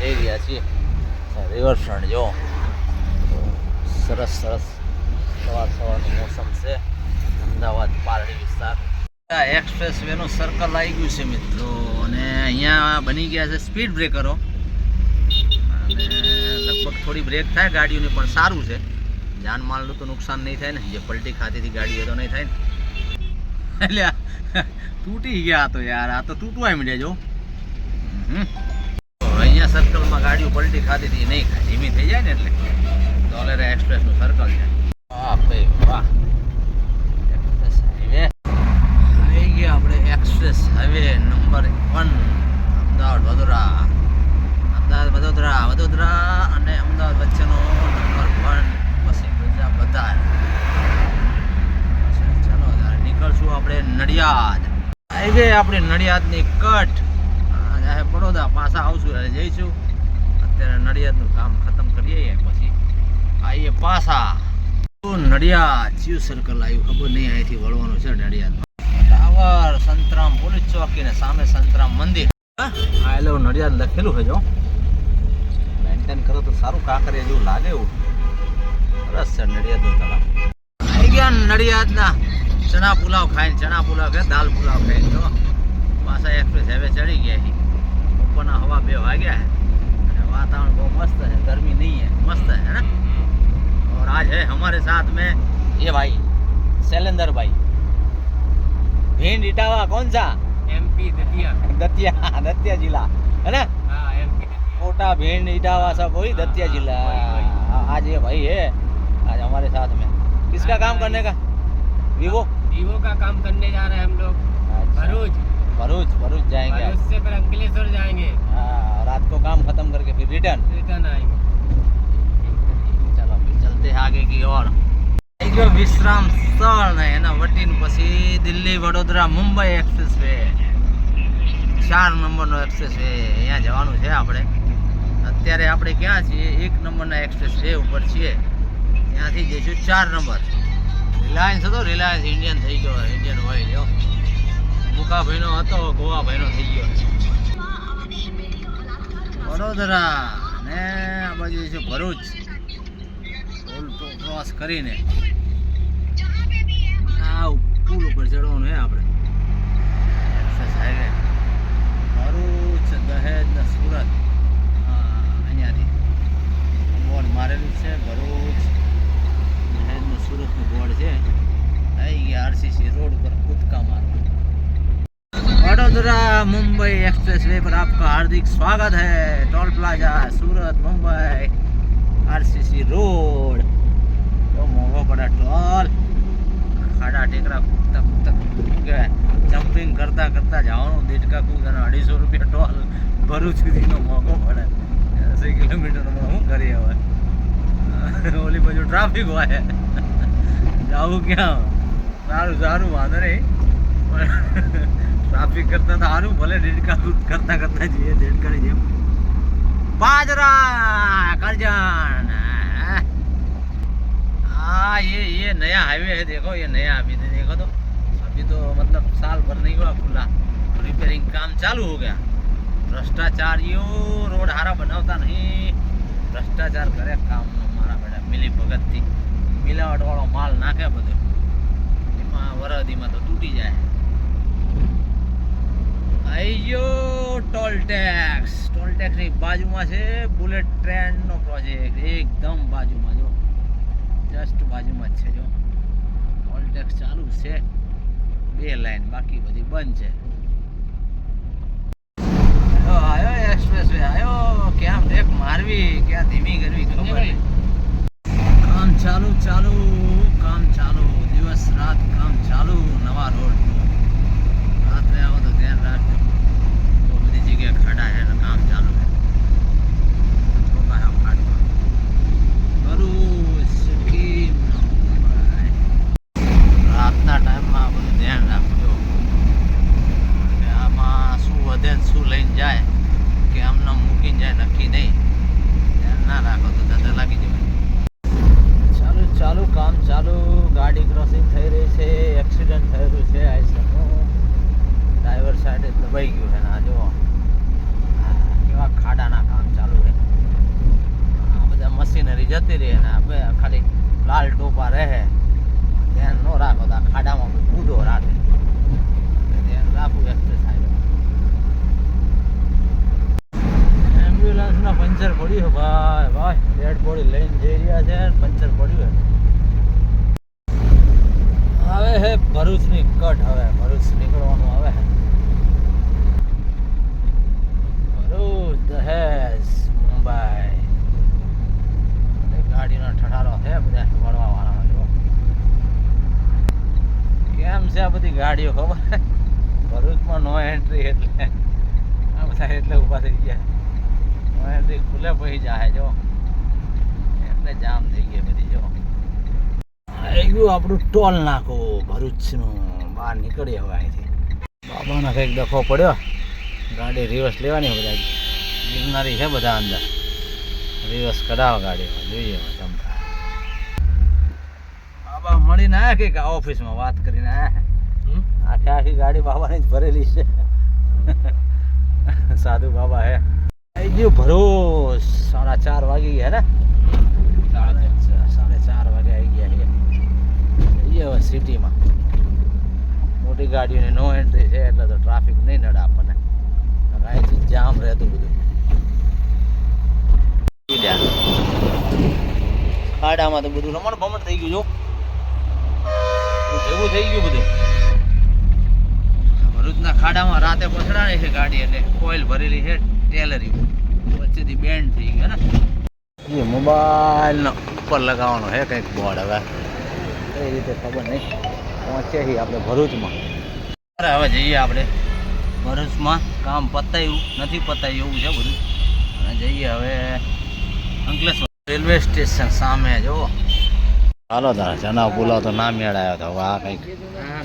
જઈ રહ્યા છીએ રિવરફ્રન્ટ. જો સરસ સરસ સવારનું મોસમ છે. અમદાવાદ પારડી વિસ્તાર. એક્સપ્રેસ વેનું સર્કલ આવી ગયું છે મિત્રો, અને અહીંયા બની ગયા છે સ્પીડ બ્રેકરો, અને લગભગ થોડી બ્રેક થાય ગાડીઓની, પણ સારું છે. જાનમાલનું તો નુકસાન નહીં થાય ને, જે પલટી ખાતીથી ગાડીઓ તો નહીં થાય ને. એટલે તૂટી ગયા તો યાર, આ તો તૂટવા માંડ્યા. જો અહીંયા સર્કલમાં ગાડીઓ પલટી ખાતી હતી નહીં ખાય, ધીમી થઈ જાય ને એટલે. ડોલેરા એક્સપ્રેસનું સર્કલ છે. વાહ ભાઈ વાહ, એક્સપ્રેસ હાઈવે આવી ગયા આપણે. Express highway number 1 Ahmedabad Vadodara અને અમદાવાદ વચ્ચેનો નંબર 1. પછી બીજા બધા. ચાલો નીકળશું આપણે નડિયાદ હાઈવે. આપણે નડિયાદની કટ બરોડા પાછા આવશું એટલે જઈશું. અત્યારે નડિયાદનું કામ ખતમ કરીએ પછી આવીએ પાછા. નડિયાદ જીવ સર્કલ આવ્યું, ખબર નહીં અહીંથી વળવાનું છે નડિયાદમાં. ટાવર, સંતરામ પોલીસ ચોકી ને સામે સંતરામ મંદિર. આ લો નડિયાદ લખેલું છે. જો મેન્ટેન કરો તો સારું, કાંકરિયા જેવું લાગે એવું. સરસ છે નડિયાદનું તળાવ. આવી ગયા નડિયાદના ચણા પુલાવ ખાઈને. ચણા પુલાવ કે દાલ પુલાવ ખાઈને તો પાછા એક્સપ્રેસ હાઈવે ચડી ગયા છે. બપોરના હવા 2 વાગ્યા है, वातावरण बहुत मस्त है, गर्मी नहीं है, मस्त है ना. और आज है हमारे साथ में ये भाई शैलेंद्र भाई. भिंड इटावा कौन सा? एमपी दतिया जिला है ना. हाँ एमपी कोटा भिंड इटावा सब वही दतिया जिला. आज ये भाई है आज हमारे साथ में. किसका काम करने का? वीवो का काम करने जा रहे हैं हम लोग. भरूच जाएंगे. भरूच से फिर अंकलेश्वर जाएंगे. हाँ, रात को काम खत्म करके फिर रिटर्न आएंगे. चलो फिर चलते हैं आगे की ओर. जो विश्राम स्थल ને એના વટીને પછી દિલ્હી વડોદરા મુંબઈ એક્સપ્રેસ વે 4 નંબરનો એક્સપ્રેસ વે અહીંયા જવાનું છે આપણે. અત્યારે આપણે ક્યાં છીએ? 1 નંબરના એક્સપ્રેસ વે ઉપર છીએ. ત્યાંથી જઈશું 4 નંબર. રિલાયન્સ હતો, રિલાયન્સ ઇન્ડિયન થઈ ગયો. ઇન્ડિયન ઓઇલ જો મુકાભાઈનો હતો, ગોવાભાઈનો થઈ ગયો. વડોદરા ને આ બાજુ છે ભરૂચ. ક્રોસ કરીને આ પુલ ઉપર ચડવાનું છે આપણે. એક્સપ્રેસ હાઈવે ભરૂચ, દહેજ ને સુરત. અહીંયાથી બોર્ડ મારેલું છે. ભરૂચ, દહેજ ને સુરતનું બોર્ડ છે. આવી ગયા આરસીસી રોડ ઉપર કૂદકા મારવા. वडोदरा मुंबई एक्सप्रेस वे पर आपका हार्दिक स्वागत है. Toll plaza Surat Mumbai RCC road. तो मोंघो पड़ा टोल. खाड़ा टेकरा कूदता जम्पिंग करता जવાનું. દેડકા કૂદવાના 250 રૂપિયા ટોલ. ભરૂચ સુધીનો મોંઘો પડે. 80 કિલોમીટરમાં શું કરીએ હવે? ઓલી બાજુ ટ્રાફિક હોય, જાવું ક્યાં? સારું વાંધો નહીં, ટ્રાફિક કરતા તો સારું. ભલે દેડકા કરતા જઈએ દેડકાની જેમ. बाजरा करजन. हाँ ये नया हाईवे है. देखो ये नया अभी देखो तो अभी तो मतलब साल भर नहीं हुआ खुला, रिपेयरिंग काम चालू हो गया. भ्रष्टाचारियों रोड हारा बनावता नहीं, भ्रष्टाचार करे काम मारा बेटा. मिली भगत थी, मिलावट वाળો માલ નાખે બધો. એમાં વરદીમાં તો તૂટી જાય. આઈયો ટોલ ટેક્સ ની બાજુમાં છે બુલેટ ટ્રેનનો પ્રોજેક્ટ. એકદમ બાજુમાં, જો જસ્ટ બાજુમાં જ છે. જો ટોલ ટેક્સ ચાલુ છે, 2 લાઈન, બાકી બધી બંધ છે. આયો એક્સપ્રેસ વે આયો. ક્યાં બ્રેક મારવી, ક્યાં ધીમી કરવી ખબર નહીં. કામ ચાલુ દિવસ રાત કામ ચાલુ. નવા રોડ રાત્રે આવો તો ધ્યાન રાખજો. બહુ બધી જગ્યાએ ખાડા છે ને કામ ચાલુ છે. રાતના ટાઈમમાં આ બધું ધ્યાન રાખજો કે આમાં શું વધે શું લઈને જાય, કે આમને મૂકીને જાય નક્કી નહીં. ધ્યાન ના રાખો તો દાદા લાગી જવાય. ચાલુ કામ ચાલુ. ગાડી ક્રોસિંગ થઈ રહી છે. એક્સિડન્ટ થયેલું છે. આઈસરનું ડ્રાઈવર સાઈડે દબાઈ ગયું છે ને. આ જુઓ કેવા ખાડાના કામ ચાલુ લાલ ટોપા રહે ધ્યાન ન રાખો તો આ ખાડામાં કૂદો રાતે ધ્યાન રાખવું એક્સરસાઇઝ. એમ્બ્યુલન્સના પંચર પડ્યું ભાઈ ભાઈ ડેડ બોડી લઈને જઈ રહ્યા છે પંચર પડ્યું હવે હે ભરૂચની કટ હવે ભરૂચ નીકળવાનું હવે ભરૂચ દહેજ મુંબઈ ગાડીનો ઠઠારો છે બધા વળવા વાળા જો કેમ છે આ બધી ગાડીઓ ખબર ભરૂચમાં નો એન્ટ્રી એટલે આ બધા એટલે ઊભા થઈ ગયા નો એન્ટ્રી ખુલે પછી જાય જો એટલે જામ થઈ ગઈ બધી જો આવી ગયું આપણું ટોલ નાખું ભરૂચનું બહાર નીકળીએ હવે અહીંથી બાબાનો કંઈક ડખો પડ્યો ગાડી રિવર્સ લેવાની બધા ગિરનારી છે બધા અંદર રિવર્સ કઢાવો ગાડીમાં જોઈએ જમતા બાબા મળીને આવ્યા કંઈક ઓફિસમાં વાત કરીને આવ્યા આખી આખી ગાડી બાબાની જ ભરેલી છે સાધુ બાબા હે આવી ગયું ભરૂચ 4:30 વાગી ગયા ને 4:30 વાગે આવી ગયા છે હવે સિટીમાં મોટી ગાડીઓની નો એન્ટ્રી છે એટલે તો ટ્રાફિક નહીં નડે આપણને અહીંથી જામ રહેતું બધું ખાડામાં તો બધું રમણ ભમણ થઈ ગયું જો જેવું થઈ ગયું બધું ભરૂચના ખાડામાં રાતે પછડાણી છે ગાડી એટલે ઓઇલ ભરેલી છે ટેલરી વચ્ચેથી બેન્ડ થઈ ગયો ને એ મોબાઈલનો ઉપર લગાવવાનો છે કંઈક બોર્ડ હવે કઈ રીતે ખબર નહીં પહોંચે છીએ આપણે ભરૂચમાં અરે હવે જઈએ આપણે ભરૂચમાં કામ પતાવ્યું નથી પતાવ્યું એવું છે બધું અને જઈએ હવે અંકલેશ્વર રેલવે સ્ટેશન સામે જો ચાલો તારે ચના પુલાવ તો ના મેળ આવ્યો તો હવે આ કંઈક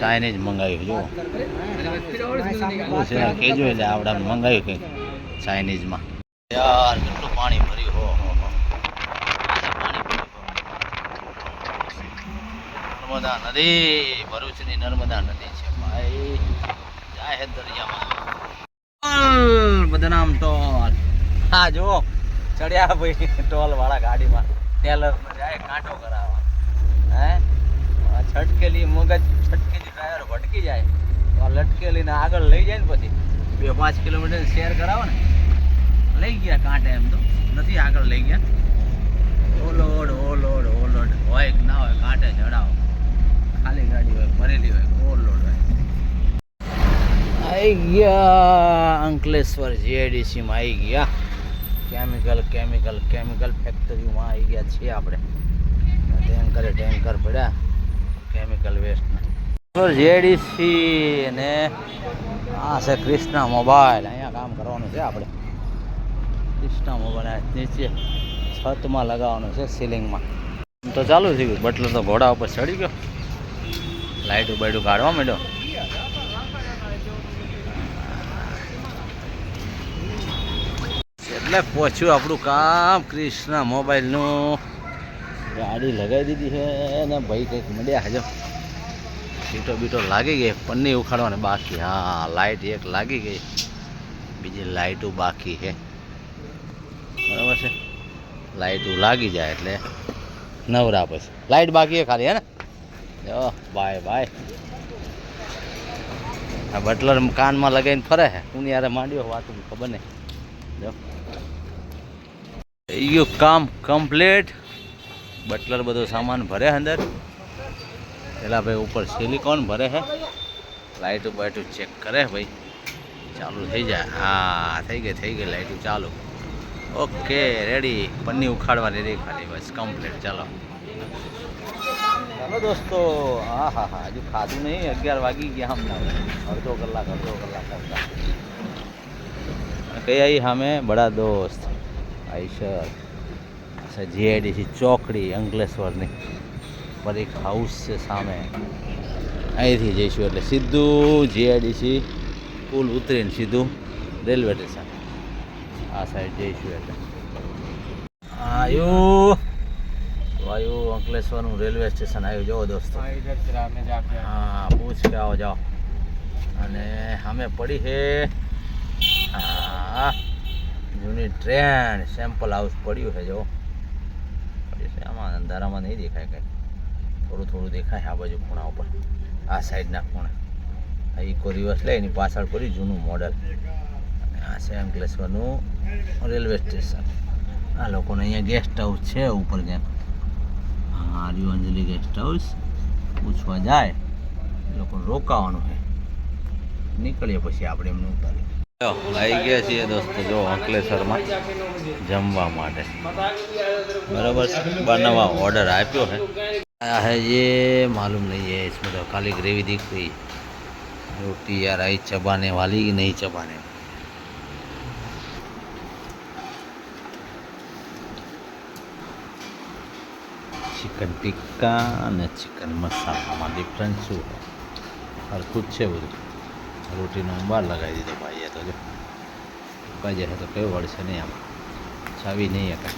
ચાઇનીઝ મંગાવ્યું જો કેજો એટલે આપણે મંગાવ્યું કંઈક ચાઇનીઝમાં યાર કેટલું પાણી ભર્યું હો નર્મદા નદી ભરૂચની નર્મદા નદી છે ભાઈ જાય છે દરિયામાં બદનામ ટોલ હા જો ચડ્યા ભાઈ ટોલ વાળા ગાડીમાં ટેલર જાય કાંટો કરાવવા હે છટકેલી મગજ છટકેલી ટાયર ભટકી જાય તો લટકેલીને આગળ લઈ જાય ને પછી 2-5 કિલોમીટર શેર કરાવો ને લઈ ગયા કાંટે એમ તો નથી આગળ લઈ ગયા ઓલોડ હોય કે ના હોય કાંટે ચડાવો ખાલી ગાડી હોય ભરેલી હોય ઓવરલોડ હોય આવી ગયા અંકલેશ્વર જીઆઈડીસીમાં આવી ગયા કેમિકલ ફેક્ટરીમાં આવી ગયા છીએ આપણે ટેન્કર પડ્યા કેમિકલ વેસ્ટના જીઆઈડીસી અને આ છે ક્રિષ્ના મોબાઈલ અહીંયા કામ કરવાનું છે આપણે ક્રિષ્ના મોબાઈલ નીચે છતમાં લગાવવાનું છે સીલિંગમાં તો ચાલુ થઈ ગયું બટલર તો ઘોડા ઉપર ચડી ગયો લાઇટું બાઇટું કાઢવા માંડ્યો એટલે પહોંચ્યું આપણું કામ ક્રિષ્ના મોબાઈલનું ગાડી લગાવી દીધી છે ને ભાઈ કંઈક મળ્યા હજો સીટો બીટો લાગી ગઈ પન્ની ઉખાડવાની બાકી હા લાઇટ એક લાગી ગઈ બીજી લાઇટો બાકી છે બરાબર છે લાઇટો લાગી જાય એટલે નવરા પછી લાઇટ બાકી છે ખાલી હે ને જો બાય આ બટલર કાનમાં લગાવીને ફરે છે હું યારે માંડ્યો વાત ખબર નહીં જો થઈ ગયું કામ કમ્પ્લીટ બટલર બધો સામાન ભરે અંદર પેલા ભાઈ ઉપર સિલિકોન ભરે છે લાઇટું બાઇટું ચેક કરે ભાઈ ચાલુ થઈ જાય હા થઈ ગઈ લાઇટું ચાલુ ઓકે રેડી પન્ની ઉખાડવાની રેડી ખાલી બસ કમ્પ્લીટ ચાલો દોસ્તો હા હજુ ખાધું નહીં 11 વાગી ગયા હમણાં અડધો કલાક કરતા કઈ આવી સામે બડા દોસ્ત આઈશર જીઆઈડીસી ચોકડી અંકલેશ્વરની પર એક હાઉસ છે સામે અહીંથી જઈશું એટલે સીધું જીઆઈડીસી પુલ ઉતરીને સીધું રેલવે સ્ટેશન આ સાઈડ જઈશું એટલે આવ્યું અંકલેશ્વરનું રેલવે સ્ટેશન આવ્યું જુઓ દોસ્તો હા પૂછ કે આવો જાઓ અને અમે પડી છે હા જૂની ટ્રેન સેમ્પલ હાઉસ પડ્યું છે જો આમાં અંધારામાં નહીં દેખાય કંઈ થોડું થોડું દેખાય આ બાજુ ખૂણા ઉપર, આ સાઈડના ખૂણા. આ ઇકો રિવર્સ લે એની પાછળ પડી જૂનું મોડલ. અને આ છે અંકલેશ્વરનું રેલવે સ્ટેશન. આ લોકોને અહીંયા ગેસ્ટ હાઉસ છે ઉપર ક્યાંક. હા રહ્યું અંજલિ ગેસ્ટ હાઉસ. પૂછવા જાય એ લોકોને રોકાવાનું છે. નીકળીએ પછી આપણે એમને ઉતારીએ. આવી ગયા છીએ દોસ્તો જો અંકલેશ્વરમાં જમવા માટે. બરાબર છે, બનાવવા ઓર્ડર આપ્યો है. आया है ये मालूम नहीं है, इसमें तो खाली ग्रेवी दिख रही है. रोटी यार आई चबाने वाली कि नहीं चबाने वाली. चिकन टिक्का અને ચિકન મસાલામાં ડિફરન્સ શું છે? હરખું જ છે બધું. રોટીનો બહાર લગાવી દીધો ભાઈએ તો જો કાજે તો કયો વળશે નહીં આમાં ચાવી નહીં હતા.